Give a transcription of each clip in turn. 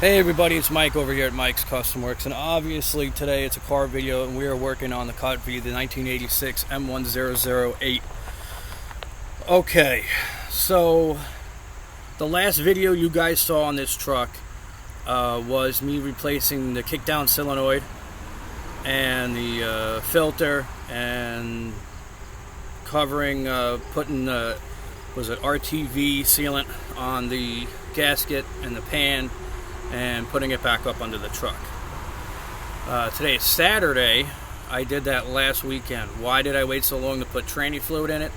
Hey everybody, it's Mike over here at Mike's Custom Works, and obviously today it's a car video and we are working on the cut via the 1986 M1008. Okay, so the last video you guys saw on this truck was me replacing the kickdown solenoid and the filter and covering, putting was it RTV sealant on the gasket and the pan and putting it back up under the truck. Today is Saturday. I did that last weekend. Why did I wait so long to put tranny fluid in it?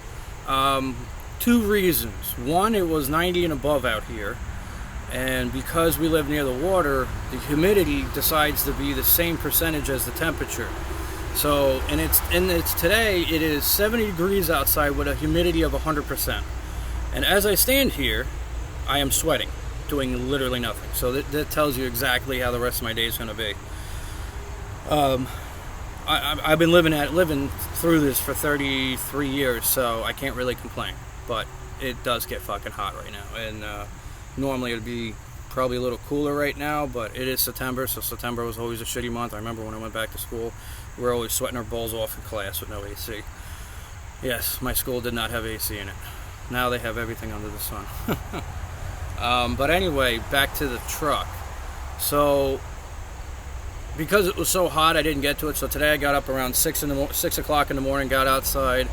Two reasons. One, it was 90 and above out here, and because we live near the water, the humidity decides to be the same percentage as the temperature. So, and it's today, it is 70 degrees outside with a humidity of 100%. And as I stand here, I am sweating, doing literally nothing. So that tells you exactly how the rest of my day is going to be. I've been living through this for 33 years, so I can't really complain. But it does get fucking hot right now, and normally it would be probably a little cooler right now, but it is September, so September was always a shitty month. I remember when I went back to school, we were always sweating our balls off in class with no AC. Yes, my school did not have AC in it. Now they have everything under the sun. But anyway, back to the truck. So, because it was so hot, I didn't get to it. So today I got up around 6 o'clock in the morning, got outside.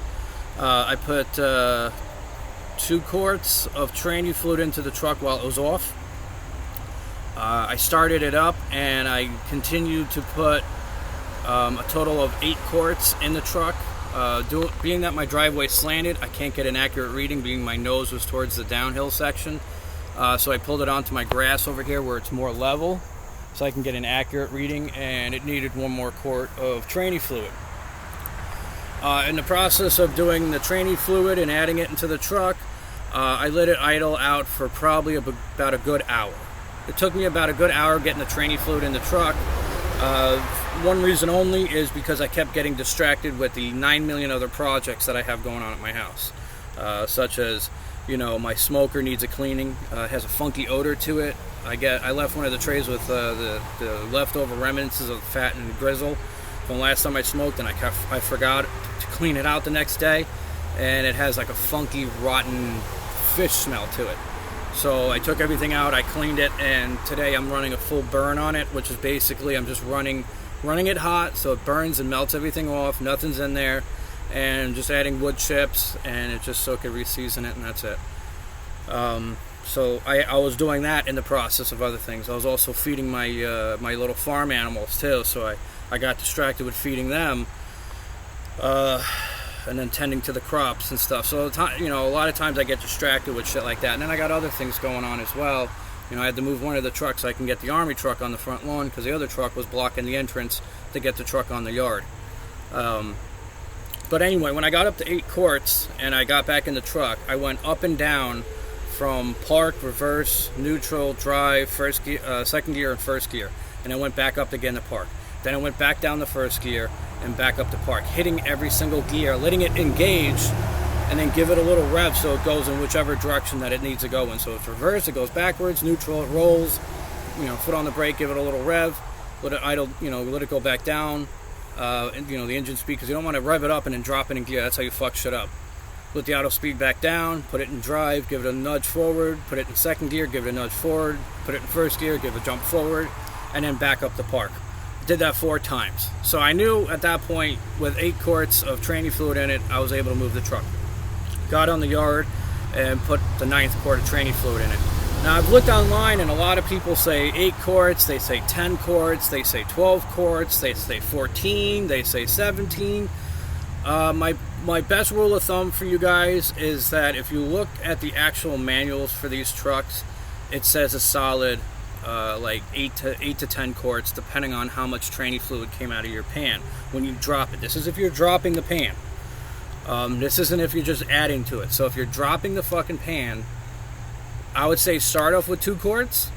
I put 2 quarts of tranny fluid into the truck while it was off. I started it up, and I continued to put a total of 8 quarts in the truck. Being that my driveway slanted, I can't get an accurate reading, being my nose was towards the downhill section. So I pulled it onto my grass over here where it's more level, so I can get an accurate reading, and it needed 1 more quart of tranny fluid. In the process of doing the tranny fluid and adding it into the truck, I let it idle out for probably about a good hour. It took me about a good hour getting the tranny fluid in the truck. One reason only is because I kept getting distracted with the 9 million other projects that I have going on at my house, such as, you know, my smoker needs a cleaning. It has a funky odor to it. I left one of the trays with the leftover remnants of fat and grizzle from the last time I smoked, and I forgot to clean it out the next day, and it has like a funky, rotten fish smell to it. So I took everything out, I cleaned it, and today I'm running a full burn on it, which is basically I'm just running it hot so it burns and melts everything off, nothing's in there, and just adding wood chips, and it's just so I could reseason it, and that's it. So I was doing that in the process of other things. I was also feeding my my little farm animals too, so I got distracted with feeding them, and then tending to the crops and stuff. So you know, a lot of times I get distracted with shit like that, and then I got other things going on as well. You know, I had to move one of the trucks so I can get the army truck on the front lawn, because the other truck was blocking the entrance to get the truck on the yard. But anyway, when I got up to 8 quarts and I got back in the truck, I went up and down from park, reverse, neutral, drive, first gear, second gear, and first gear, and I went back up again to park. Then I went back down the first gear and back up to park, hitting every single gear, letting it engage, and then give it a little rev so it goes in whichever direction that it needs to go in. So it's reverse, it goes backwards, neutral, it rolls, you know, foot on the brake, give it a little rev, let it idle, you know, let it go back down, and, you know, the engine speed, because you don't want to rev it up and then drop it in gear. That's how you fuck shit up. Let the auto speed back down, put it in drive, give it a nudge forward, put it in second gear, give it a nudge forward, put it in first gear, give it a jump forward, and then back up to park. Did that 4 times. So I knew at that point, with 8 quarts of tranny fluid in it, I was able to move the truck. Got on the yard and put the 9th quart of tranny fluid in it. Now I've looked online, and a lot of people say 8 quarts, they say 10 quarts, they say 12 quarts, they say 14, they say 17. My best rule of thumb for you guys is that if you look at the actual manuals for these trucks, it says a solid like 8 to 10 quarts, depending on how much tranny fluid came out of your pan when you drop it. This is if you're dropping the pan. This isn't if you're just adding to it. So if you're dropping the fucking pan, I would say start off with 2 quarts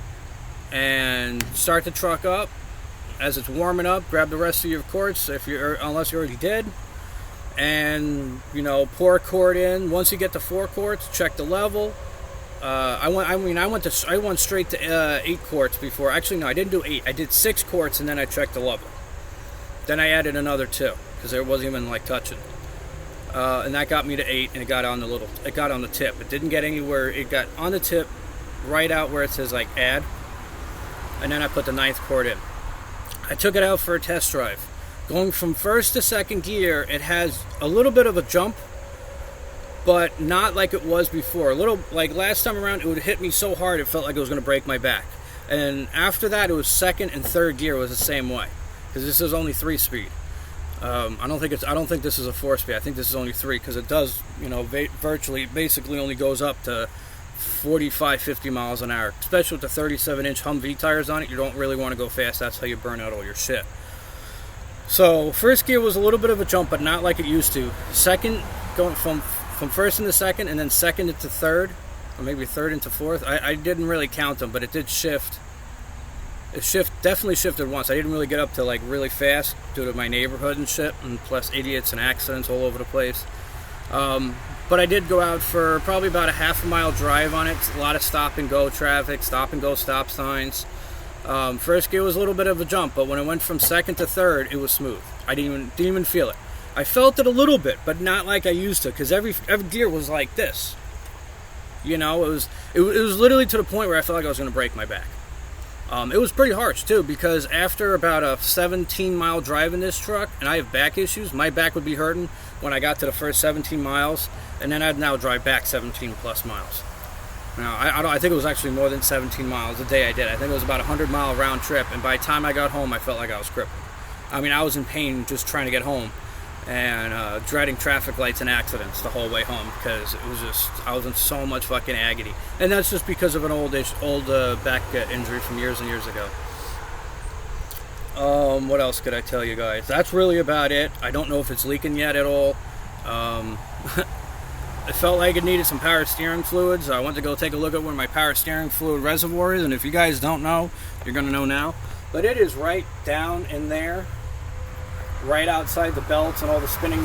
and start the truck up. As it's warming up, grab the rest of your quarts unless you already did, and, you know, pour a quart in. Once you get to 4 quarts, check the level. I went straight to 8 quarts before. Actually, no, I didn't do 8. I did 6 quarts, and then I checked the level. Then I added another 2 because it wasn't even like touching. And that got me to 8, and it got on the tip. It didn't get anywhere. It got on the tip, right out where it says like add, and then I put the 9th quart in. I took it out for a test drive. Going from first to second gear, it has a little bit of a jump, but not like it was before. A little, like last time around, it would hit me so hard it felt like it was going to break my back. And after that, it was second and third gear was the same way, because this is only 3-speed. I don't think this is a 4-speed. I think this is only 3, because it does, basically only goes up to 45, 50 miles an hour. Especially with the 37-inch Humvee tires on it, you don't really want to go fast. That's how you burn out all your shit. So first gear was a little bit of a jump, but not like it used to. Second, going from first into second, and then second into third, or maybe third into fourth. I didn't really count them, but it did shift. Definitely shifted once. I didn't really get up to like really fast due to my neighborhood and shit, and plus idiots and accidents all over the place. But I did go out for probably about a half-a-mile drive on it. A lot of stop-and-go traffic, stop-and-go stop signs. First gear was a little bit of a jump, but when it went from second to third, it was smooth. I didn't even feel it. I felt it a little bit, but not like I used to, because every gear was like this. It was literally to the point where I felt like I was going to break my back. It was pretty harsh too, because after about a 17-mile drive in this truck, and I have back issues, my back would be hurting when I got to the first 17 miles, and then I'd now drive back 17 plus miles. Now, I think it was actually more than 17 miles the day I did. I think it was about a 100-mile round trip, and by the time I got home, I felt like I was crippled. I mean, I was in pain just trying to get home, and dreading traffic lights and accidents the whole way home, because I was in so much fucking agony. And that's just because of an old back injury from years and years ago. What else could I tell you guys? That's really about it. I don't know if it's leaking yet at all. I felt like it needed some power steering fluids. I went to go take a look at where my power steering fluid reservoir is, and if you guys don't know, you're going to know now. But it is right down in there, right outside the belts and all the spinning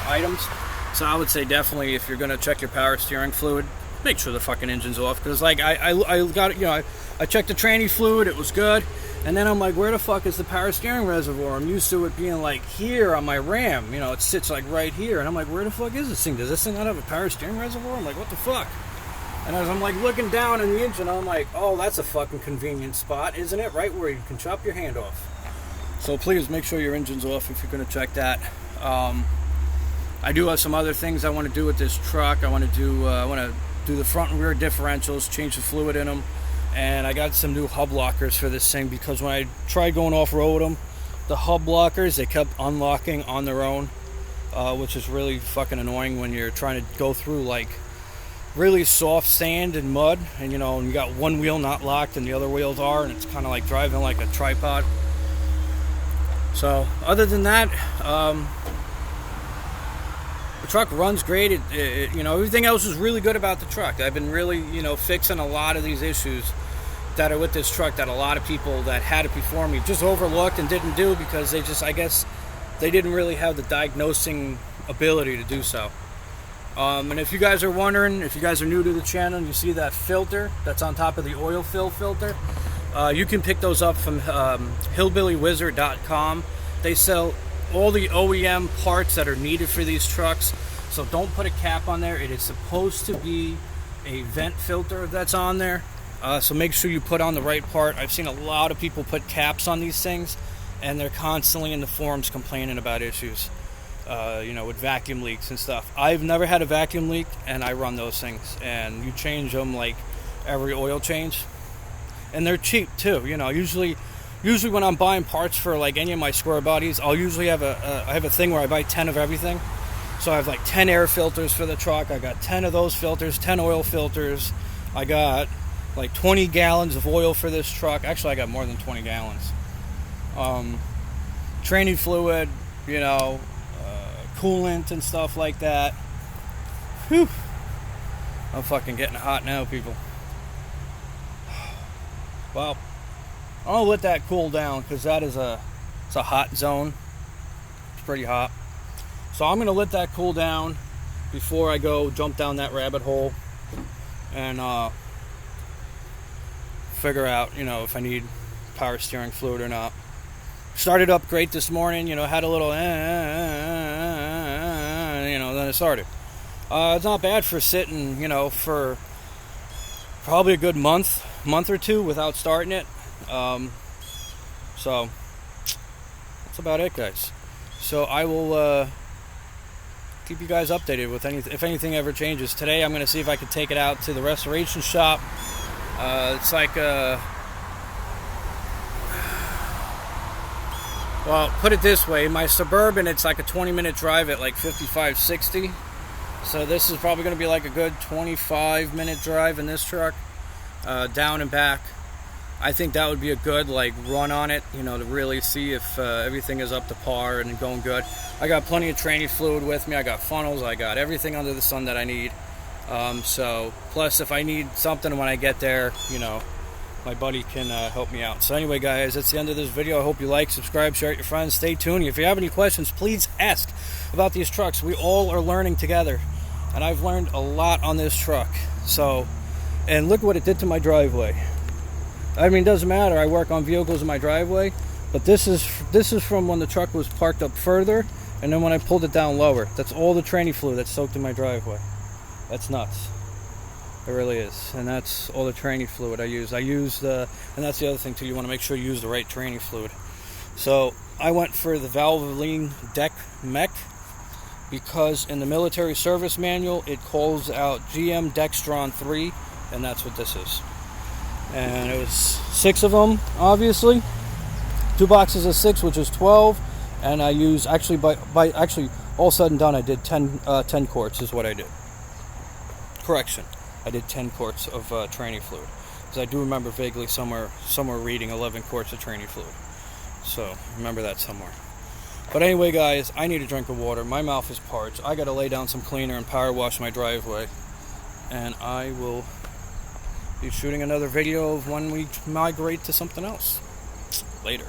items. So I would say definitely, if you're going to check your power steering fluid, make sure the fucking engine's off. Because like I got it, I checked the tranny fluid, it was good. And then I'm like, where the fuck is the power steering reservoir? I'm used to it being like here on my Ram. It sits like right here. And I'm like, where the fuck is this thing? Does this thing not have a power steering reservoir? I'm like, what the fuck? And as I'm like looking down in the engine, I'm like, oh, that's a fucking convenient spot, isn't it? Right where you can chop your hand off. So please make sure your engine's off if you're going to check that. I do have some other things I want to do with this truck. I want to do the front and rear differentials, change the fluid in them. And I got some new hub lockers for this thing, because when I tried going off-road with them, the hub lockers, they kept unlocking on their own, which is really fucking annoying when you're trying to go through like really soft sand and mud, and and you got one wheel not locked and the other wheels are, and it's kind of like driving like a tripod. So other than that, the truck runs great. Everything else is really good about the truck. I've been really, fixing a lot of these issues that are with this truck that a lot of people that had it before me just overlooked and didn't do, because I guess they didn't really have the diagnosing ability to do so. And if you guys are wondering, if you guys are new to the channel and you see that filter that's on top of the oil fill filter, you can pick those up from hillbillywizard.com. They sell all the OEM parts that are needed for these trucks, so don't put a cap on there. It is supposed to be a vent filter that's on there, so make sure you put on the right part. I've seen a lot of people put caps on these things, and they're constantly in the forums complaining about issues, with vacuum leaks and stuff. I've never had a vacuum leak, and I run those things, and you change them like every oil change, and they're cheap too. Usually when I'm buying parts for like any of my square bodies, I'll usually have I have a thing where I buy 10 of everything. So I have like 10 air filters for the truck. I got 10 of those filters, 10 oil filters. I got like 20 gallons of oil for this truck. Actually, I got more than 20 gallons. Training fluid, coolant and stuff like that. Whew. I'm fucking getting hot now, people. Well, I'll let that cool down, because it's a hot zone. It's pretty hot. So I'm going to let that cool down before I go jump down that rabbit hole and figure out, you know, if I need power steering fluid or not. Started up great this morning, you know, had a little, you know, then it started. It's not bad for sitting, you know, for probably a good month or two without starting it. So that's about it, guys. So I will keep you guys updated with if anything ever changes. Today I'm going to see if I can take it out to the restoration shop. It's like well, put it this way, my Suburban, it's like a 20-minute drive at like 55, 60. So this is probably going to be like a good 25-minute drive in this truck, down and back. I think that would be a good like run on it, you know, to really see if everything is up to par and going good. I got plenty of training fluid with me. I got funnels. I got everything under the sun that I need. So plus if I need something when I get there, you know, my buddy can help me out. So anyway, guys, that's the end of this video. I hope you like, subscribe, share it with your friends. Stay tuned. If you have any questions, please ask about these trucks. We all are learning together, and I've learned a lot on this truck. So, and look what it did to my driveway. I mean, it doesn't matter. I work on vehicles in my driveway, but this is from when the truck was parked up further, and then when I pulled it down lower. That's all the training fluid that's soaked in my driveway. That's nuts. It really is. And that's all the training fluid I use. And that's the other thing too, you want to make sure you use the right training fluid. So I went for the Valvoline Deck Mech because in the military service manual it calls out GM Dextron 3, and that's what this is. And it was 6 of them, obviously. 2 boxes of 6, which is 12. And I use, actually, by all said and done, I did 10 quarts is what I did. Correction. I did 10 quarts of training fluid. Because I do remember vaguely somewhere reading 11 quarts of training fluid. So, remember that somewhere. But anyway, guys, I need a drink of water. My mouth is parched. I got to lay down some cleaner and power wash my driveway. And I will be shooting another video of when we migrate to something else. Later.